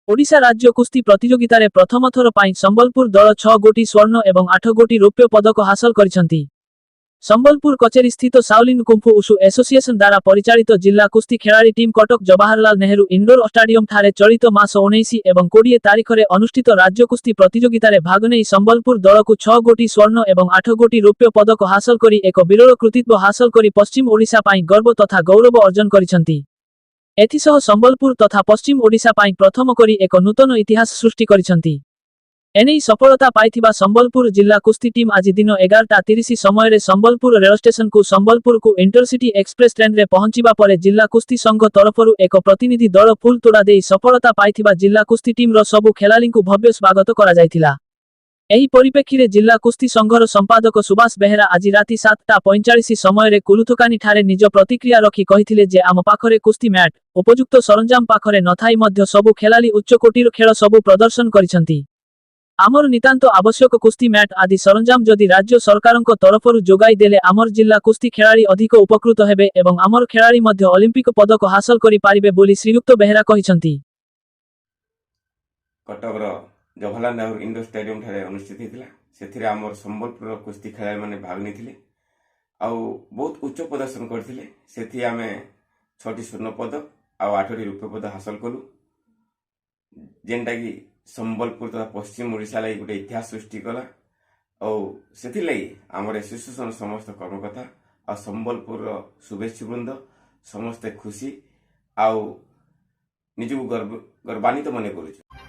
ओडिशा राज्य कुस्ती प्रतियोगितारे प्रथम थर पाई संबलपुर दल 6 गोटी स्वर्ण एवं 8 गोटी रौप्य पदक हासिल करिसंती। संबलपुर कचेरी स्थित साउलिन कुंफु उशु एसोसिएशन द्वारा परिचालित जिला कुस्ती खेलाड़ी team Cuttack Jawaharlal Nehru indoor stadium ठारे चलित मास 19 एवं 20 तारीख में अनुष्ठित राज्य कुस्ती प्रतियोगितारे भाग नहीं संबलपुर दल को 6 गोटी स्वर्ण एवं 8 गोटी रौप्य पदक हासिल करी एक विरल कृतित्व हासिल करी पश्चिम ओडिशा पाई गर्व तथा गौरव अर्जन करिसंती। एथिसह संबलपुर तथा पश्चिम ओडिशा पाई प्रथम करी एक नूतन इतिहास सृष्टि करिसंती। एनेई सफलता पाइथिबा संबलपुर जिला कुस्ती टीम आज दिन 11:30 समय रे संबलपुर रेल स्टेशन को संबलपुर को इंटरसिटी एक्सप्रेस ट्रेन रे पहुंचीबा परे जिला कुस्ती संघ तरफरु एक प्रतिनिधि दल फुल तोड़ा देई सफलता पाइथिबा जिला कुस्ती टीम रो सबु खेलाड़ी को भव्य स्वागत करा जायथिला। एही परिप्रेक्षी रे जिला कुस्ती संघर संपादक सुभाष बेहेरा आज राति 7:45 समय रे कुलुथकानी ठारे निज प्रतिक्रिया रखी कहिथिले जे आम पाखरे कुस्ती मैट उपयुक्त सरंजाम पाखरे नथाई मध्य सबु खेलाड़ी उच्च कोटीर खेल सबु प्रदर्शन करिसंती। आमर नितांत आवश्यक कुस्ती मैट आदि सरंजाम जदि राज्य सरकारक तरफरु जोगाई देले आमर जिला कुस्ती खेलाड़ी अधिक उपकृत हेबे एवं आमर खेलाड़ी मध्य ओलंपिक पदक हासिल करि पारिबे बोली श्रीयुक्त बेहेरा कहिसंती। कटकर जवाहरलाल नेहरू इंडोर स्टाडियम ठारे अनुष्ठित होता से आमर संबलपुर कुस्ती खेलाड़ी मैंने भाग नहीं बहुत उच्च प्रदर्शन करते से आम 6टी स्वर्ण पदक आउ 8टी रौप्य पदक हासिल कलु जेनटा कि संबलपुर तथा पश्चिम ओडिशा लगी गोटे इतिहास सृष्टि कला और से लगी आमर एसोसिएशन समस्त कर्मकर्ता आ संबलपुर शुभेच्छु वृंद समस्ते खुशी आउ निजक गर्वान्वित मन करुछु।